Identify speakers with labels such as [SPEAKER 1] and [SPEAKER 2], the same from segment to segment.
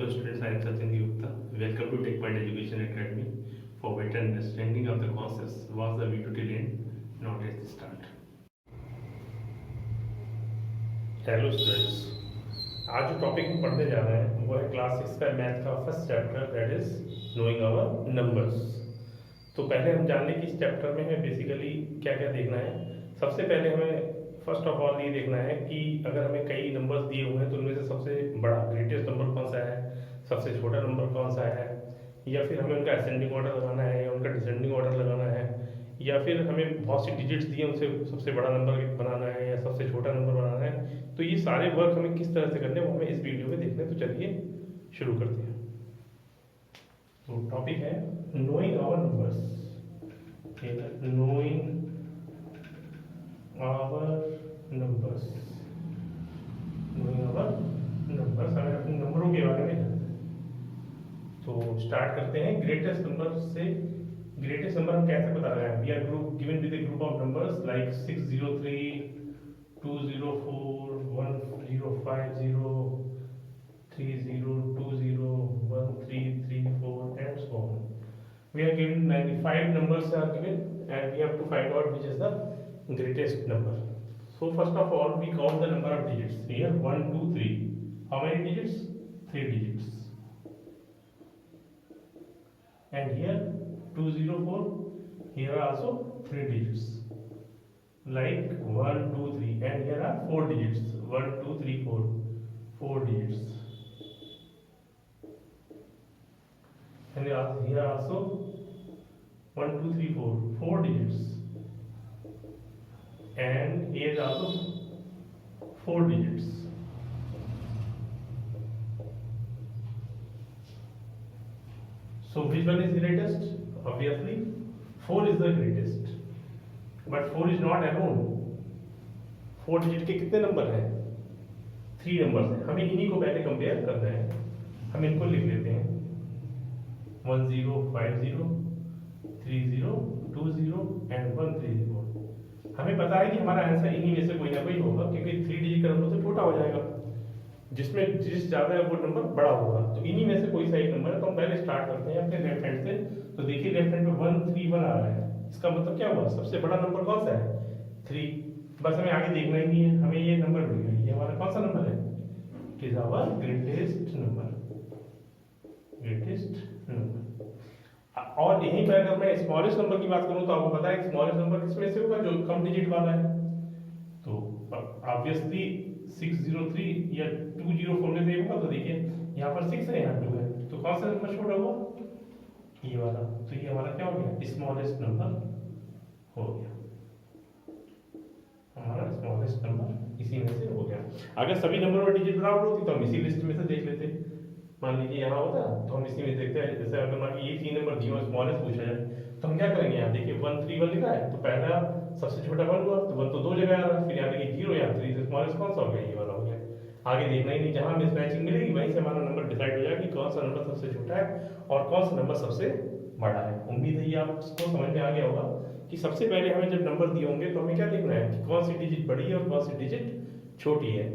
[SPEAKER 1] Hello students, I am Satyan Gupta. Welcome to TechPoint Education Academy. For better understanding of the concepts, watch the video till end. Now let's start. Hello students, आज जो topic हम पढ़ने जा रहे हैं वो है class 6 का मैथ का first chapter, that is knowing our numbers. तो पहले हम जान लें कि इस चैप्टर में हमें बेसिकली क्या क्या देखना है। सबसे पहले हमें फर्स्ट ऑफ ऑल ये देखना है कि अगर हमें कई नंबर्स दिए हुए हैं तो उनमें से सबसे बड़ा ग्रेटेस्ट नंबर कौन सा है, सबसे छोटा नंबर कौन सा है, या फिर हमें उनका असेंडिंग ऑर्डर लगाना है या उनका डिसेंडिंग ऑर्डर लगाना है, या फिर हमें बहुत सी डिजिट्स दिए उनसे सबसे बड़ा नंबर बनाना है या सबसे छोटा नंबर बनाना है। तो ये सारे वर्क हमें किस तरह से करने हैं वो हमें इस वीडियो में देखने। तो चलिए शुरू करते हैं। तो टॉपिक है knowing our numbers. Knowing our numbers, knowing our numbers, हमें अपने नंबरों के बारे में जानना है। तो स्टार्ट करते हैं ग्रेटेस्ट नंबर से। ग्रेटेस्ट नंबर हम कैसे पता लगाएं? We are group given with a group of numbers like 603, 204, 1050, 30, 20, 1334 and so on. We are given 95 numbers are given and we have to find out which is the greatest number. So first of all we count the number of digits. Here 1, 2, 3. How many digits? 3 digits. And here 204. Here are also 3 digits. Like 1, 2, 3. And here are 4 digits. 1, 2, 3, 4. 4 digits. And here also 1, 2, 3, 4. 4 digits. And here is also 4 digits. So which one is greatest? Obviously 4 is the greatest. But 4 is not alone. 4 digit के कितने number हैं? 3 number हैं। हमें इन्हीं को पहले compare करना है। हम इनको लिख लेते हैं 1050, 30, 20 and 130। हमें पता है कि हमारा आंसर इन्हीं में से कोई ना कोई होगा, क्योंकि 3 डिजिट का नंबर तो छोटा हो जाएगा, जिसमें डिजिट ज्यादा है वो नंबर बड़ा होगा। तो इन्हीं में से कोई सा एक नंबर है। तो हम पहले स्टार्ट करते हैं अपने लेफ्ट हैंड से। तो देखिए लेफ्ट हैंड में 131 आ रहा है। इसका मतलब क्या हुआ? सबसे बड़ा नंबर कौन सा है? 3। बस हमें आगे देखना ही नहीं है, हमें ये नंबर मिल गया। ये हमारा कौन सा नंबर है? It is our greatest number, greatest number. और यहीं पर अगर मैं स्मॉलेस्ट नंबर की बात करूं तो आपको पता है स्मॉलेस्ट नंबर किसमें से होगा? जो कम डिजिट वाला है। तो ऑब्वियसली 603 या 204 में से होगा। तो देखिए यहाँ पर 6 है, यहाँ 2 है, तो कौन सा नंबर छोटा हुआ? ये वाला। तो ये हमारा क्या हो गया? स्मॉलेस्ट नंबर हो गया, हमारा स्मॉलेस्ट नंबर इसी में से हो गया। अगर सभी नंबर में डिजिट बराबर होती तो हम इसी लिस्ट में से देख लेते। मान लीजिए यहाँ होता तो हम इसी में देखते हैं। जैसे अगर मान लीजिए ये 3 नंबर दिए और स्मॉलेस्ट पूछा जाए तो हम क्या करेंगे? यहाँ देखिए 131 लिखा है, तो पहला सबसे छोटा 1 हुआ, तो 1 तो 2 जगह आ रहा है। फिर यहाँ देखिए 0 या 3, तो स्मॉलेस्ट कौन सा हो गया? ये वाला हो गया। आगे देखना ही नहीं, जहाँ मिस मैचिंग मिलेगी वहीं से हमारा नंबर डिसाइड हो जाएगा कि कौन सा नंबर सबसे छोटा है और कौन सा नंबर सबसे बड़ा है। उम्मीद है ये आपको समझ में आ गया होगा कि सबसे पहले हमें जब नंबर दिए होंगे तो हमें क्या देखना है कि कौन सी डिजिट बड़ी है और कौन सी डिजिट छोटी है,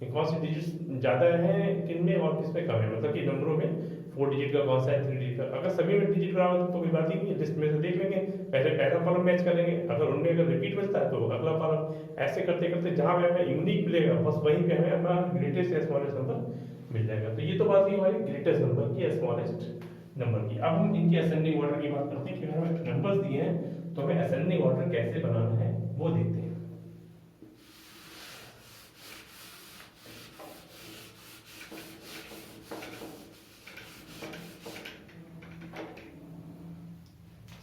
[SPEAKER 1] कौन सी डिजिट ज्यादा है किन में और किस में कम है। मतलब कि नंबरों में 4 डिजिट का कौन सा है, 3 डिजिट का। अगर सभी में डिजिट बराबर तो कोई बात ही नहीं है, लिस्ट में से देख लेंगे। पहले पहला कॉलम मैच कर लेंगे, अगर उनमें अगर रिपीट मिलता है तो अगला कॉलम। ऐसे करते करते जहां पे हमें यूनिक मिलेगा बस वहीं पे हमें अपना ग्रेटेस्ट या स्मॉलेस्ट नंबर मिल जाएगा। तो ये तो बात हुई हमारी ग्रेटेस्ट नंबर की या स्मॉलेस्ट नंबर की। अब हम इनकी असेंडिंग ऑर्डर की बात करते हैं कि हमें नंबर्स दिए हैं तो हमें असेंडिंग ऑर्डर कैसे बनाना है वो देखते हैं।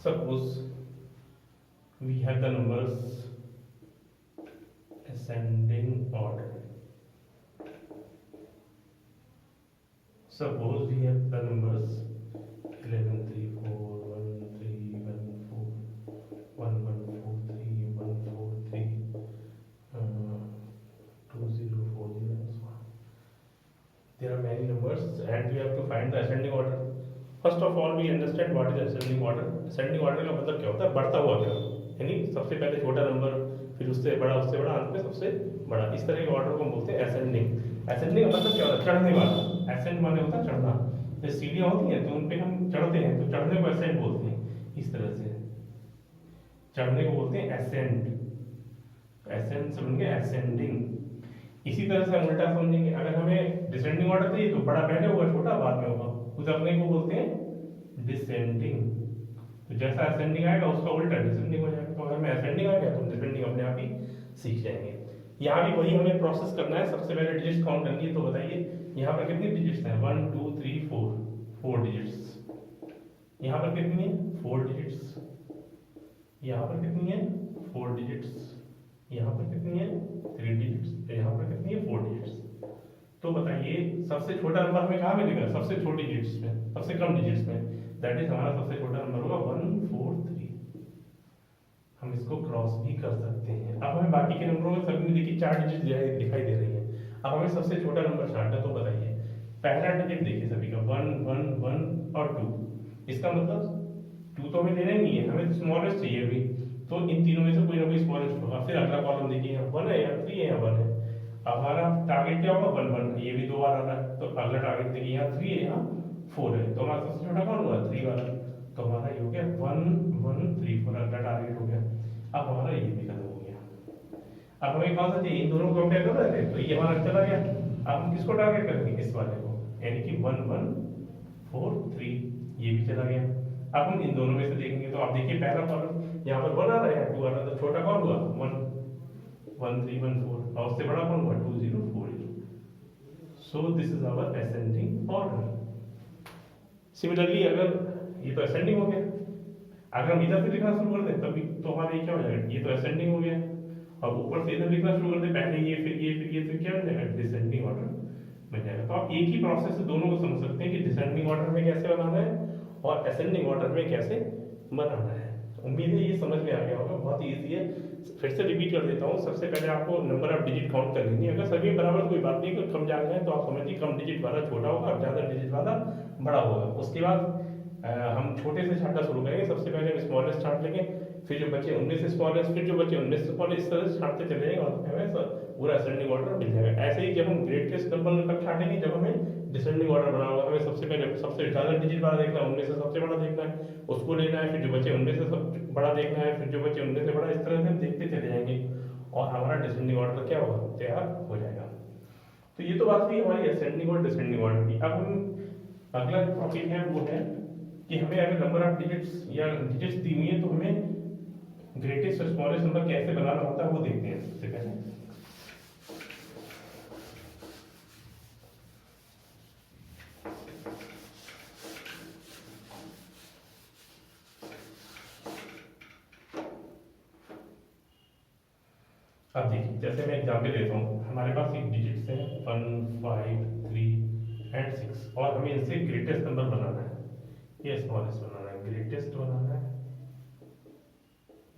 [SPEAKER 1] Suppose we have the numbers ascending order. Suppose we have the numbers 11, 3, 4, 1, 3, 1, 4, 1, 1, 4, 3, 1, 4, 3, 2, 0, 4, 0, and so on. There are many numbers and we have to find the ascending order. First of all we understand what is ascending order. Ascending order का मतलब क्या होता है? बढ़ता हुआ क्रम, यानी सबसे पहले छोटा नंबर, फिर उससे बड़ा, अंत में सबसे बड़ा। इस तरह के ऑर्डर को हम बोलते हैं असेंडिंग। असेंडिंग का मतलब क्या होता है? चढ़ने वाला। एसेंड माने होता है चढ़ना। जैसे सीढ़ियाँ होती हैं तो उन पे हम चढ़ते हैं, तो चढ़ने को एसेंड बोलते हैं। इस तरह से चढ़ने को बोलते हैं एसेंड। एसेंड से बन गया एसेंडिंग। इसी तरह से हम उल्टा समझेंगे, अगर हमें डिसेंडिंग ऑर्डर चाहिए तो बड़ा पहले होगा, छोटा बाद में होगा, उस अपने को बोलते हैं डिसेंडिंग। तो जैसा असेंडिंग आएगा उसका उल्टा डिसेंडिंग हो जाएगा। तो अगर मैं असेंडिंग आ गया तो डिसेंडिंग अपने आप ही सीख जाएंगे। यहाँ भी वही हमें प्रोसेस करना है, सबसे पहले डिजिट्स काउंट करनी है। तो बताइए यहाँ पर कितनी डिजिट्स हैं? 1 2 3 4, 4 डिजिट्स। यहाँ पर कितनी है? 4 डिजिट्स। यहाँ पर कितनी है? 4 डिजिट्स। यहाँ पर कितनी है? 3 डिजिट्स। यहाँ पर कितनी है? 4 डिजिट्स। तो बताइए सबसे छोटा नंबर हमें कहाँ मिलेगा? सबसे छोटी डिजिट्स में, सबसे कम डिजिट्स में। दैट इज हमारा सबसे छोटा नंबर होगा 1 4 3। हम इसको क्रॉस भी कर सकते हैं। अब हमें बाकी के नंबरों में सभी में देखिए 4 डिजिट दिखाई दे रही है। अब हमें सबसे छोटा नंबर छांटना, तो बताइए पहला डिजिट देखिए सभी का 1 1 1 और 2। इसका मतलब 2 तो हमें लेना ही नहीं है, हमें स्मॉलेस्ट चाहिए अभी। तो इन तीनों में से कोई ना कोई स्मॉलेस्ट होगा। फिर अगला कॉलम देखिए, यहाँ 1 है या 3 है या 1 है। अब हमारा टारगेट क्या होगा? 1 1। ये भी 2 बार आ रहा है, तो अगला टारगेट देखिए यहाँ 3 है, यहाँ 4 है। तो हमारा सबसे छोटा कौन हुआ? 3 वाला। तो हमारा ये हो गया 1 1 3 4, अगला टारगेट हो गया। अब हमारा ये भी खत्म हो गया। अब हमें कौन सा चाहिए? इन दोनों को कंपेयर कर रहे थे, तो ये हमारा चला गया। अब हम किसको टारगेट करेंगे? इस वाले को, यानी कि 1 1 4 3। ये भी चला गया। अब हम इन दोनों में से देखेंगे, तो आप देखिए पहला कॉलम यहाँ पर 1 आ रहा है, 2 आ रहा है। तो छोटा कौन हुआ? 1 1 3 1 4। और उससे बड़ा कौन हुआ? 2 0 4 0। So this is our ascending order. Similarly अगर ये तो असेंडिंग हो गया, अगर हम इधर से लिखना शुरू कर दें तभी तो हमारा ये क्या हो जाएगा? ये तो असेंडिंग हो गया। अब ऊपर से इधर लिखना शुरू कर दें, पहले ये फिर ये फिर ये, तो क्या बन जाएगा? डिसेंडिंग ऑर्डर बन जाएगा। तो आप एक ही प्रोसेस से दोनों को समझ सकते हैं कि डिसेंडिंग ऑर्डर में कैसे बनाना है और असेंडिंग ऑर्डर में कैसे बनाना है। उम्मीद है ये समझ में आ गया होगा, बहुत ईजी है। फिर से रिपीट कर देता हूँ, सबसे पहले आपको नंबर ऑफ डिजिट काउंट कर लेंगे। अगर सभी बराबर कोई बात नहीं, अगर कम ज्यादा है तो आप समझिए कम डिजिट वाला छोटा होगा और ज्यादा डिजिट वाला बड़ा होगा। उसके बाद हम छोटे से छांटना शुरू करेंगे। सबसे पहले हम स्मॉलेस्ट छांट लेंगे, फिर जो बचे उनमें से स्मॉलेस्ट, फिर जो बचे उनमें से स्मॉलेस्ट। इस तरह से छांटते चले जाएंगे और हमें पूरा असेंडिंग ऑर्डर मिल जाएगा। ऐसे ही जब हम ग्रेटेस्ट नंबर तक छांटेंगे, जब हमें डिसेंडिंग ऑर्डर बनाना होगा, हमें सबसे पहले सबसे ज्यादा डिजिट वाला देखना है, उनमें से सबसे बड़ा देखना है, उसको लेना है। फिर जो बचे उनमें से सब बड़ा देखना है, फिर जो बचे उनमें से बड़ा। इस तरह से हम देखते चले जाएंगे और हमारा डिसेंडिंग ऑर्डर क्या होगा? तैयार हो जाएगा। तो ये तो बात हुई हमारी असेंडिंग और डिसेंडिंग ऑर्डर की। अब हम अगला जो टॉपिक है वो है कि हमें अगर नंबर ऑफ डिजिट्स या डिजिट्स दी हुई है तो हमें ग्रेटेस्ट और स्मॉलेस्ट नंबर कैसे बनाना होता है वो देखते हैं। सबसे पहले अब देखिए, जैसे मैं एग्जाम्पल देता हूँ, हमारे पास एक डिजिट्स है 1 5 3 एंड 6 और हमें इनसे ग्रेटेस्ट नंबर बनाना है या स्मॉलेस्ट बनाना है? ग्रेटेस्ट बनाना है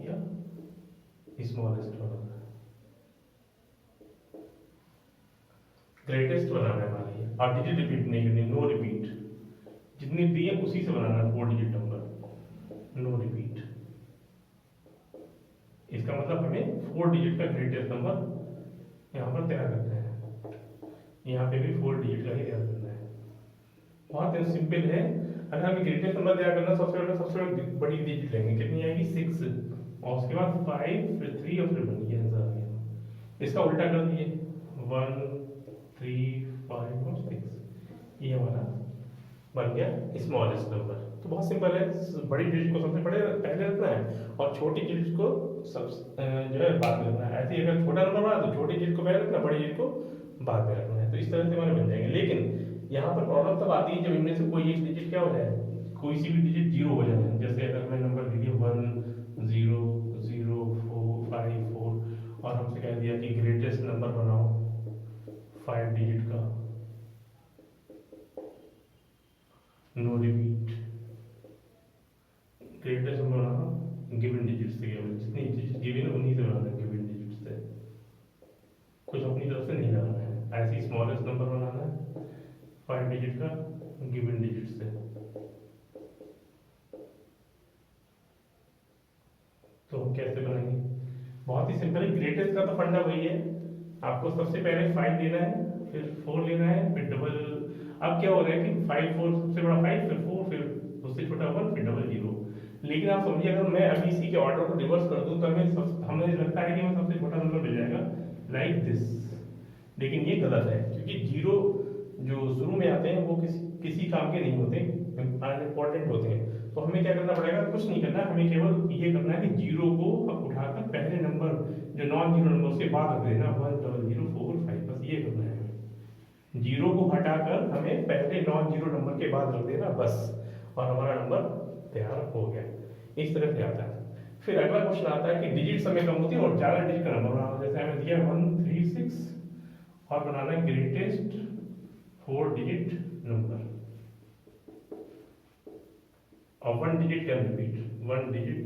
[SPEAKER 1] या स्मॉलेस्ट बनाना है? ग्रेटेस्ट बनाना है हमारे लिए। और डिजिट रिपीट नहीं करनी, नो रिपीट। जितनी दी है उसी से बनाना है 4 डिजिट नंबर, नो रिपीट। इसका मतलब हमें 4 डिजिट का ग्रेटेस्ट नंबर यहाँ पर तैयार करना है। यहाँ पे भी 4 डिजिट का ही तैयार करना है। बहुत सिंपल है। अगर हमें ग्रेटेस्ट नंबर तैयार करना, सबसे बड़ी डिजिट लेंगे, कितनी आएगी? 6। और उसके बाद 5 फिर 3 और फिर 1। ये आंसर आ गया। इसका उल्टा कर दिए, 1 3 5 और 6। ये हमारा बन गया स्मॉलेस्ट नंबर। तो बहुत सिंपल है, बड़ी डिजिट को सबसे पहले रखना है और छोटी डिजिट को सब जो है बाद में रखना है। ऐसे ही अगर छोटा नंबर बना तो छोटी डिजिट को पहले रखना, बड़ी डिजिट को बाद में रखना है। तो इस तरह से हमारे बन जाएंगे। लेकिन यहाँ पर प्रॉब्लम तब आती है जब इनमें से कोई एक डिजिट क्या हो जाए, कोई सी भी डिजिट जीरो हो जाए। जैसे अगर मैं नंबर लिखिए 1 0 0 4 5 4 और हमसे कह दिया कि ग्रेटेस्ट नंबर बनाओ 5 डिजिट का, नो रिपीट। ग्रेटेस्ट नंबर बनाना गिवन डिजिट से, केवल जितनी डिजिट गिवन है उन्हीं से बनाना है, गिवन डिजिट से, कुछ अपनी तरफ से नहीं लगाना है। ऐसे ही स्मॉलेस्ट नंबर बनाना है 5 डिजिट का गिवन डिजिट से। तो हम कैसे बनाएंगे? बहुत ही सिंपल है। ग्रेटेस्ट का तो फंडा वही है, आपको सबसे पहले 5 लेना है, फिर 4 लेना है, फिर डबल। अब क्या हो रहा है कि 5 4 सबसे बड़ा 5, फिर 4, फिर उससे छोटा 1, फिर डबल 0। लेकिन आप समझिए अगर मैं अभी इसी के ऑर्डर को रिवर्स कर दूं तो हमें लगता है कि हमें सबसे छोटा नंबर मिल जाएगा लाइक दिस। लेकिन ये गलत है, क्योंकि जीरो जो शुरू में आते हैं वो किसी काम के नहीं होते, अनइम्पॉर्टेंट होते हैं। तो हमें क्या करना पड़ेगा, कुछ नहीं करना, हमें केवल ये करना है कि जीरो को उठाकर पहले नंबर जो नॉन जीरो नंबर उसके बाद रख देना, 1 0 0 4 5, बस ये करना है हमें। जीरो को हटाकर हमें पहले नॉन जीरो नंबर के बाद रख देना बस, और हमारा नंबर तैयार हो गया। इस तरह से आता है। फिर अगला क्वेश्चन आता है कि डिजिट समय कम होती है और ज्यादा डिजिट का नंबर बनाना। जैसे हमें दिया 1 3 6 और बनाना है ग्रेटेस्ट 4 डिजिट नंबर, और 1 digit can repeat, 1 digit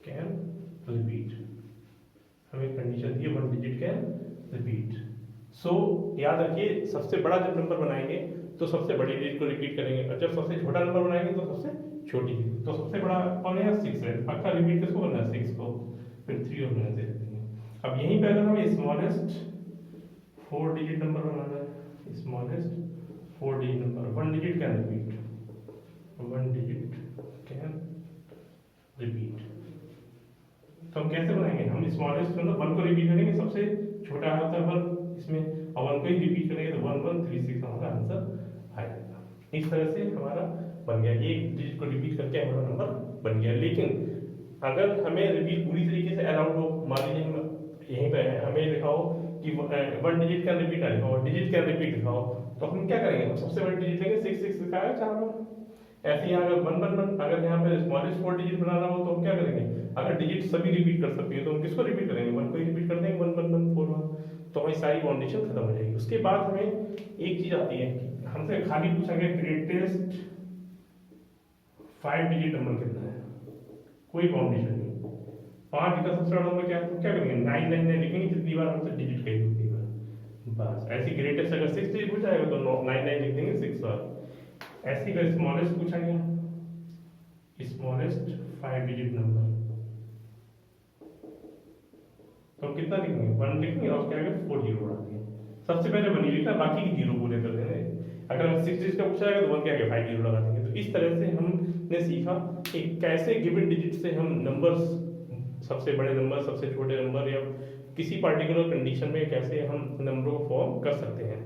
[SPEAKER 1] can repeat. हमें कंडीशन दी है 1 डिजिट कैन रिपीट। सो याद रखिए, सबसे बड़ा जब नंबर बनाएंगे तो सबसे बड़ी डिजिट को रिपीट करेंगे, और जब सबसे छोटा नंबर बनाएंगे तो सबसे छोटी डिजिट। तो सबसे बड़ा कौन है, 6 है, पक्का रिपीट किसको करना है, 6 को, फिर 3 और मैंने दे देंगे। अब यहीं पे अगर हमें स्मॉलेस्ट 4 डिजिट नंबर बनाना है, smallest 4 digit number, 1 digit can repeat, 1 digit can repeat. तो हम कैसे बनाएंगे, हम स्मॉलेस्ट मतलब 1 को रिपीट करेंगे, सबसे छोटा होता है 1 इसमें, और 1 को ही रिपीट करेंगे तो 1 1 3 6 हमारा आंसर आएगा। इस तरह से हमारा बन गया, एक डिजिट को रिपीट करके हमारा नंबर बन गया। लेकिन अगर हमें रिपीट पूरी तरीके से अलाउड हो, मान लीजिए हम यहीं पे है, हमें लिखा हो कि 1 डिजिट कैन रिपीट लिखा हो, डिजिट कैन रिपीट लिखा हो, तो हम क्या करेंगे, हम सबसे बड़ी डिजिट लेंगे, 6 6 लिखा है 4 बार। ऐसे यहाँ अगर 1 1 1 अगर यहाँ पे स्मॉलेस्ट 4 डिजिट बनाना हो तो हम क्या करेंगे, अगर डिजिट सभी रिपीट कर सकती है तो हम किसको रिपीट करेंगे, 1 को ही रिपीट कर देंगे, 1 1 1 4 1। तो हमारी सारी बाउंडेशन खत्म हो जाएगी। उसके बाद हमें एक चीज आती है, हमसे खाली पूछा गया ग्रेटेस्ट 5 डिजिट नंबर कितना है, कोई बाउंडेशन नहीं। 5 का सबसे बड़ा नंबर क्या है, तो क्या करेंगे 999 लिखेंगे, जितनी बार हमसे डिजिट कहेंगे उतनी बार, बस। ऐसी ग्रेटेस्ट अगर 6 डिजिट पूछा है तो 99 लिख देंगे 6 बार। ऐसी अगर स्मॉलेस्ट पूछा गया, स्मॉलेस्ट 5 डिजिट नंबर, तो हम कितना लिखेंगे, 1 लिखेंगे और उसके आगे 4 जीरो उड़ा देंगे। सबसे पहले 1 ही लिखना, बाकी की जीरो पूरे कर देंगे। अगर हम 6 डिजिट का पूछा जाएगा तो 1 के आगे 5 जीरो लगा देंगे। तो इस तरह से हमने सीखा कि कैसे गिवन डिजिट से हम नंबर्स, सबसे बड़े नंबर, सबसे छोटे नंबर, या किसी पार्टिकुलर कंडीशन में कैसे हम नंबरों को फॉर्म कर सकते हैं।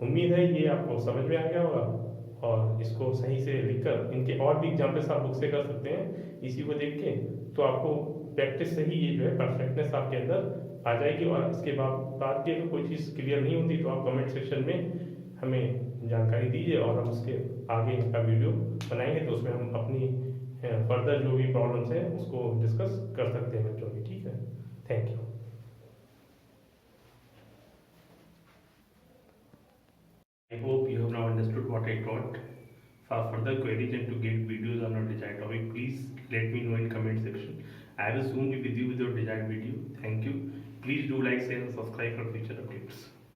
[SPEAKER 1] उम्मीद है ये आपको समझ में आ गया होगा, और इसको सही से लिखकर इनके और भी एग्जाम्पल्स आप बुक से कर सकते हैं इसी को देख के। तो आपको प्रैक्टिस से ही ये जो है परफेक्टनेस आपके अंदर आ जाएगी। और इसके बाद की अगर कोई चीज़ क्लियर नहीं होती तो आप कमेंट सेक्शन में हमें जानकारी दीजिए, और हम उसके आगे का वीडियो बनाएंगे, तो उसमें हम अपनी फर्दर जो भी प्रॉब्लम्स हैं उसको डिस्कस कर सकते हैं बच्चों की। ठीक है, thank you. I hope you have now understood what I taught. For further queries and to get videos on our desired topic, please let me know in comment section. I will soon be with you with your desired video. Thank you. Please do like, share and subscribe for future updates.